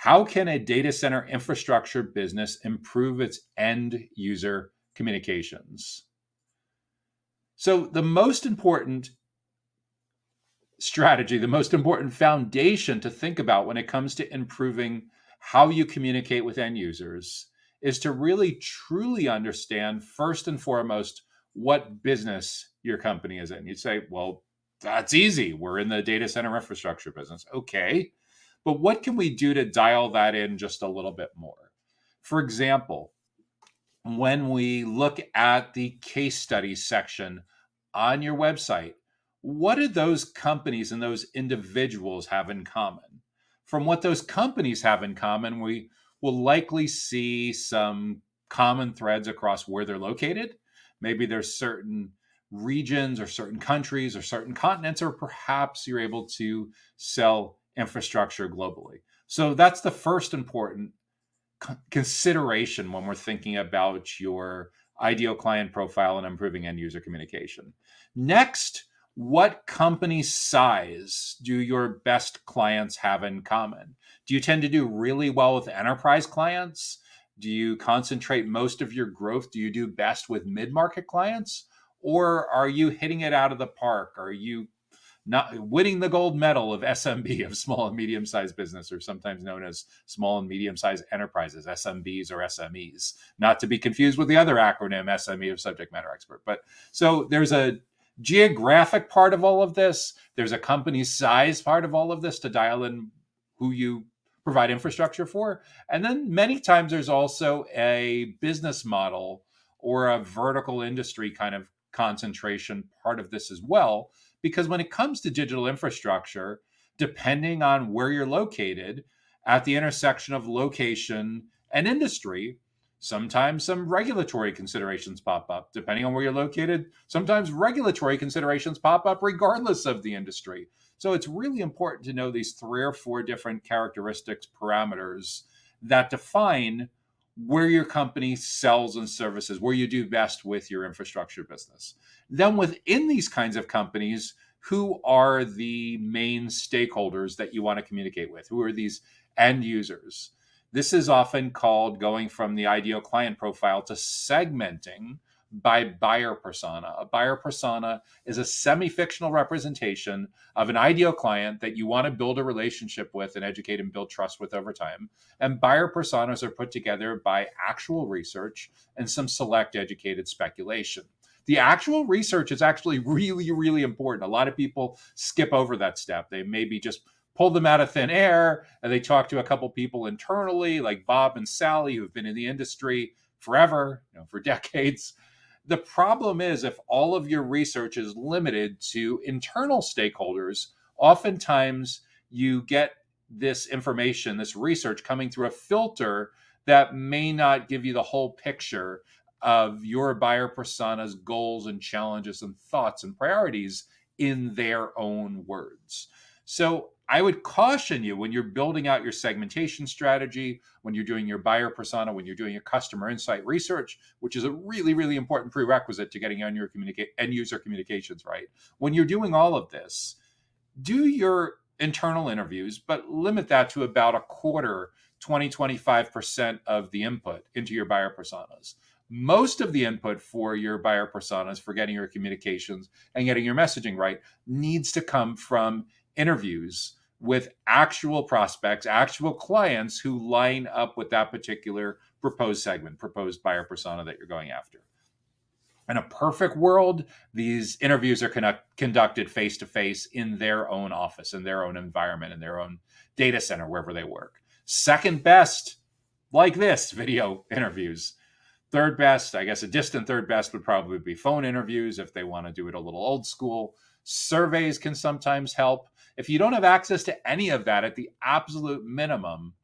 How can a data center infrastructure business improve its end user communications? So, the most important strategy, the most important foundation to think about when it comes to improving how you communicate with end users is to really truly understand, first and foremost, what business your company is in. You'd say, well, that's easy. We're in the data center infrastructure business. Okay. But what can we do to dial that in just a little bit more? For example, when we look at the case studies section on your website, what do those companies and those individuals have in common? From what those companies have in common, we will likely see some common threads across where they're located. Maybe there's certain regions or certain countries or certain continents, or perhaps you're able to sell infrastructure globally. So that's the first important consideration when we're thinking about your ideal client profile and improving end user communication. Next, what company size do your best clients have in common? Do you tend to do really well with enterprise clients? Do you concentrate most of your growth? Do you do best with mid-market clients? Or are you hitting it out of the park? Are you not winning the gold medal of SMB, of small and medium sized business, or sometimes known as small and medium sized enterprises, SMBs or SMEs, not to be confused with the other acronym SME of subject matter expert. But so there's a geographic part of all of this. There's a company size part of all of this to dial in who you provide infrastructure for. And then many times there's also a business model or a vertical industry kind of concentration part of this as well. Because when it comes to digital infrastructure, depending on where you're located at the intersection of location and industry, sometimes some regulatory considerations pop up. Depending on where you're located, sometimes regulatory considerations pop up regardless of the industry. So it's really important to know these 3 or 4 different characteristics, parameters that define where your company sells and services, where you do best with your infrastructure business. Then within these kinds of companies, who are the main stakeholders that you want to communicate with? Who are these end users? This is often called going from the ideal client profile to segmenting by buyer persona. A buyer persona is a semi-fictional representation of an ideal client that you want to build a relationship with and educate and build trust with over time. And buyer personas are put together by actual research and some select educated speculation. The actual research is actually really, really important. A lot of people skip over that step. They maybe just pull them out of thin air and they talk to a couple people internally, like Bob and Sally, who've been in the industry forever, for decades. The problem is, if all of your research is limited to internal stakeholders, oftentimes you get this information, this research coming through a filter that may not give you the whole picture of your buyer persona's goals and challenges and thoughts and priorities in their own words. So I would caution you when you're building out your segmentation strategy, when you're doing your buyer persona, when you're doing your customer insight research, which is a really, really important prerequisite to getting on your end user communications right. When you're doing all of this, do your internal interviews, but limit that to about a quarter, 20-25% of the input into your buyer personas. Most of the input for your buyer personas, for getting your communications and getting your messaging right, needs to come from interviews with actual prospects, actual clients who line up with that particular proposed segment, proposed buyer persona that you're going after. In a perfect world, these interviews are conducted face-to-face in their own office, in their own environment, in their own data center, wherever they work. Second best, like this, video interviews. Third best, I guess a distant third best would probably be phone interviews if they want to do it a little old school. Surveys can sometimes help. If you don't have access to any of that, at the absolute minimum,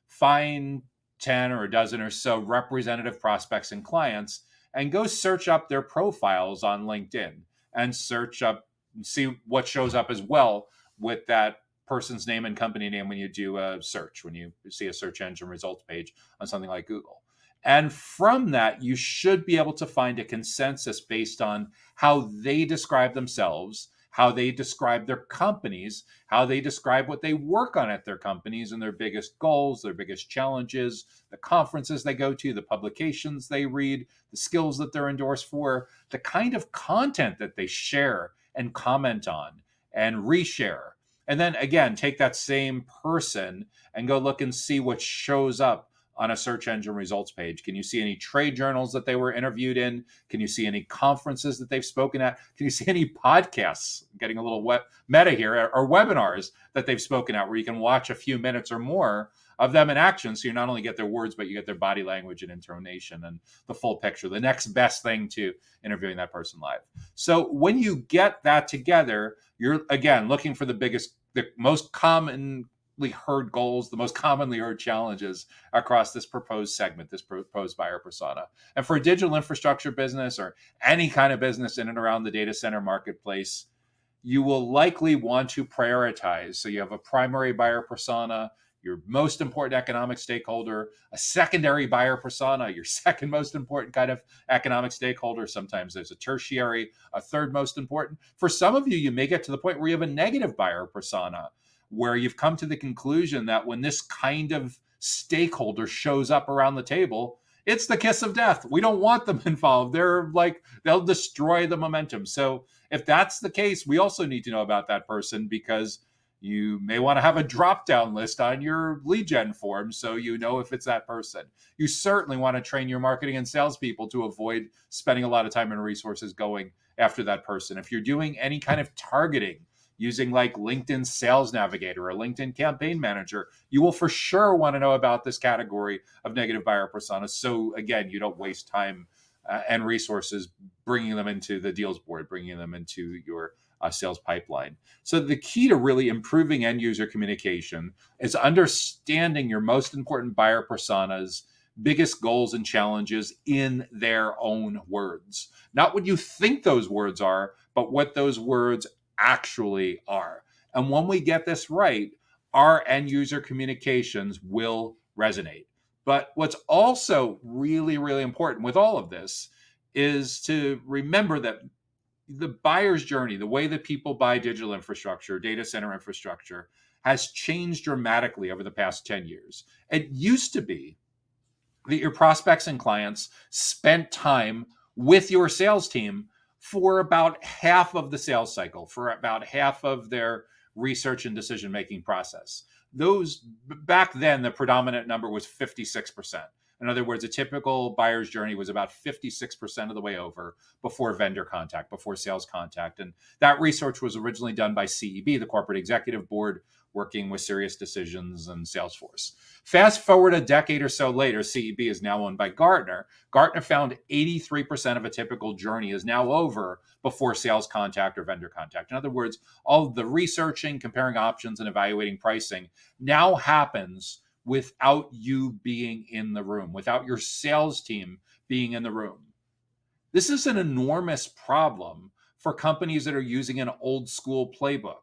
find 10 or a dozen or so representative prospects and clients and go search up their profiles on LinkedIn and search up and see what shows up as well with that person's name and company name when you do a search, when you see a search engine results page on something like Google. And from that, you should be able to find a consensus based on how they describe themselves, how they describe their companies, how they describe what they work on at their companies and their biggest goals, their biggest challenges, the conferences they go to, the publications they read, the skills that they're endorsed for, the kind of content that they share and comment on and reshare. And then again, take that same person and go look and see what shows up on a search engine results page. Can you see any trade journals that they were interviewed in? Can you see any conferences that they've spoken at? Can you see any podcasts, getting a little meta here, or webinars that they've spoken at where you can watch a few minutes or more of them in action? So you not only get their words, but you get their body language and intonation and the full picture, the next best thing to interviewing that person live. So when you get that together, you're again looking for the most commonly heard goals, the most commonly heard challenges across this proposed segment, this proposed buyer persona. And for a digital infrastructure business or any kind of business in and around the data center marketplace, you will likely want to prioritize. So you have a primary buyer persona, your most important economic stakeholder, a secondary buyer persona, your second most important kind of economic stakeholder. Sometimes there's a tertiary, a third most important. For some of you, you may get to the point where you have a negative buyer persona, where you've come to the conclusion that when this kind of stakeholder shows up around the table, it's the kiss of death. We don't want them involved. They'll destroy the momentum. So if that's the case, we also need to know about that person, because you may want to have a drop-down list on your lead gen form so you know if it's that person. You certainly want to train your marketing and salespeople to avoid spending a lot of time and resources going after that person. If you're doing any kind of targeting, using like LinkedIn Sales Navigator or LinkedIn Campaign Manager, you will for sure want to know about this category of negative buyer personas. So again, you don't waste time and resources bringing them into the deals board, bringing them into your sales pipeline. So the key to really improving end user communication is understanding your most important buyer personas, biggest goals and challenges in their own words. Not what you think those words are, but what those words actually are. And when we get this right, our end user communications will resonate. But what's also really, really important with all of this is to remember that the buyer's journey, the way that people buy digital infrastructure, data center infrastructure, has changed dramatically over the past 10 years. It used to be that your prospects and clients spent time with your sales team for about half of the sales cycle, for about half of their research and decision-making process. Those back then, the predominant number was 56%. In other words, a typical buyer's journey was about 56% of the way over before vendor contact, before sales contact. And that research was originally done by CEB, the Corporate Executive Board, working with Sirius Decisions and Salesforce. Fast forward a decade or so later, CEB is now owned by Gartner. Gartner found 83% of a typical journey is now over before sales contact or vendor contact. In other words, all of the researching, comparing options, and evaluating pricing now happens without you being in the room, without your sales team being in the room. This is an enormous problem for companies that are using an old school playbook.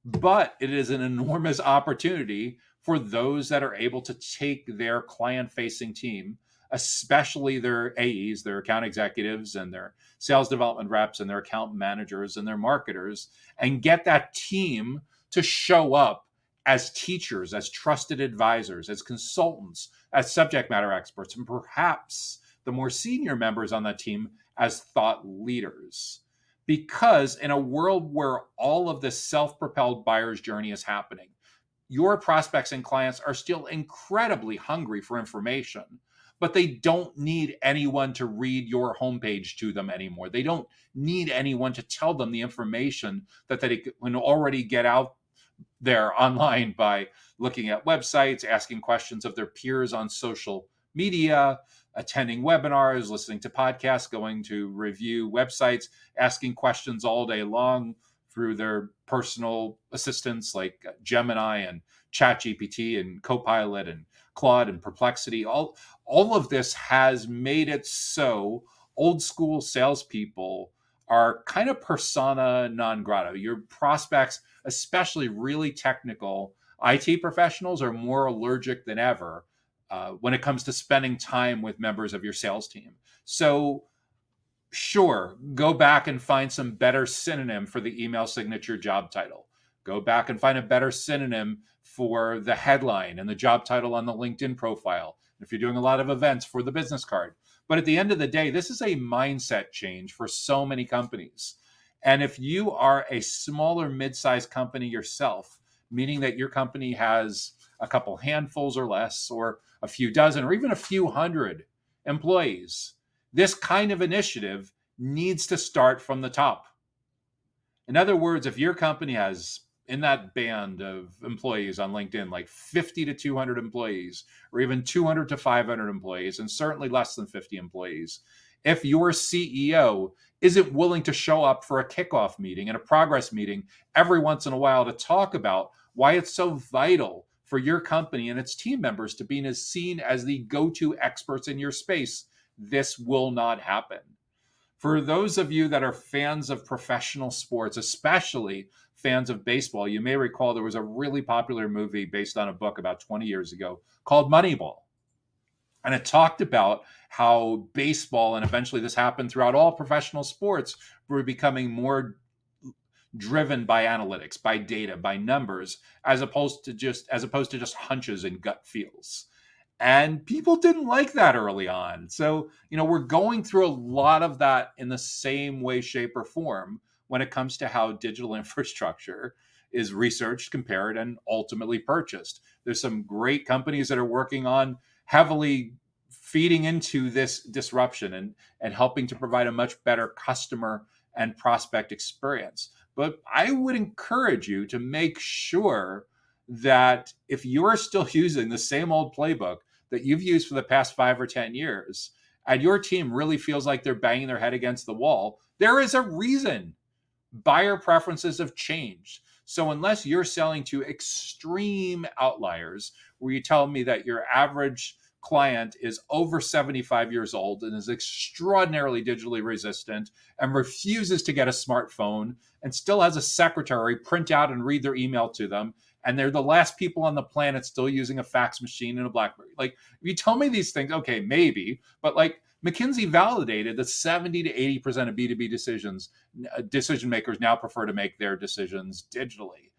But it is an enormous opportunity for those that are able to take their client-facing team, especially their AEs, their account executives, and their sales development reps, and their account managers, and their marketers, and get that team to show up as teachers, as trusted advisors, as consultants, as subject matter experts, and perhaps the more senior members on that team as thought leaders. Because in a world where all of this self-propelled buyer's journey is happening, your prospects and clients are still incredibly hungry for information, but they don't need anyone to read your homepage to them anymore. They don't need anyone to tell them the information that they can already get out there online by looking at websites, asking questions of their peers on social media, attending webinars, listening to podcasts, going to review websites, asking questions all day long through their personal assistants like Gemini and ChatGPT and Copilot and Claude and Perplexity. All of this has made it so old school salespeople are kind of persona non grata. Your prospects, especially really technical IT professionals, are more allergic than ever when it comes to spending time with members of your sales team. So Sure, go back and find some better synonym for the email signature job title. Go back and find a better synonym for the headline and the job title on the LinkedIn profile. If you're doing a lot of events, for the business card. But at the end of the day, this is a mindset change for so many companies. And if you are a smaller mid-sized company yourself, meaning that your company has a couple handfuls or less, or a few dozen, or even a few hundred employees, this kind of initiative needs to start from the top. In other words, if your company has in that band of employees on LinkedIn, like 50 to 200 employees, or even 200 to 500 employees, and certainly less than 50 employees, if your CEO isn't willing to show up for a kickoff meeting and a progress meeting every once in a while to talk about why it's so vital for your company and its team members to be seen as the go-to experts in your space, this will not happen. For those of you that are fans of professional sports, especially fans of baseball, you may recall there was a really popular movie based on a book about 20 years ago called Moneyball. And it talked about how baseball, and eventually this happened throughout all professional sports, were becoming more driven by analytics, by data, by numbers, as opposed to just hunches and gut feels. And people didn't like that early on. So, we're going through a lot of that in the same way, shape, or form when it comes to how digital infrastructure is researched, compared, and ultimately purchased. There's some great companies that are working on heavily feeding into this disruption and helping to provide a much better customer and prospect experience. But I would encourage you to make sure that if you're still using the same old playbook that you've used for the past 5 or 10 years, and your team really feels like they're banging their head against the wall, there is a reason. Buyer preferences have changed. So unless you're selling to extreme outliers, where you tell me that your average client is over 75 years old and is extraordinarily digitally resistant and refuses to get a smartphone and still has a secretary print out and read their email to them, and they're the last people on the planet still using a fax machine and a BlackBerry. Like, if you tell me these things, okay, maybe, but like McKinsey validated that 70 to 80% of B2B decision makers now prefer to make their decisions digitally.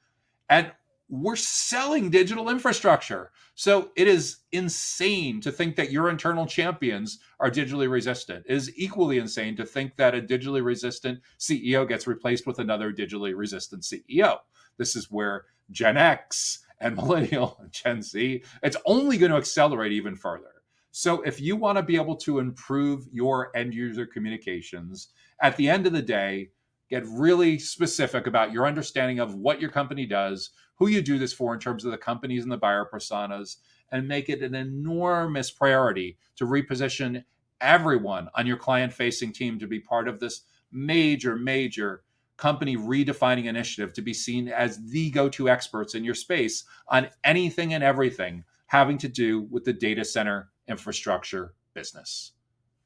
And we're selling digital infrastructure. So it is insane to think that your internal champions are digitally resistant. It is equally insane to think that a digitally resistant CEO gets replaced with another digitally resistant CEO. This is where Gen X and Millennial and Gen Z, it's only going to accelerate even further. So if you want to be able to improve your end user communications, at the end of the day, get really specific about your understanding of what your company does, who you do this for in terms of the companies and the buyer personas, and make it an enormous priority to reposition everyone on your client-facing team to be part of this major company redefining initiative to be seen as the go-to experts in your space on anything and everything having to do with the data center infrastructure business.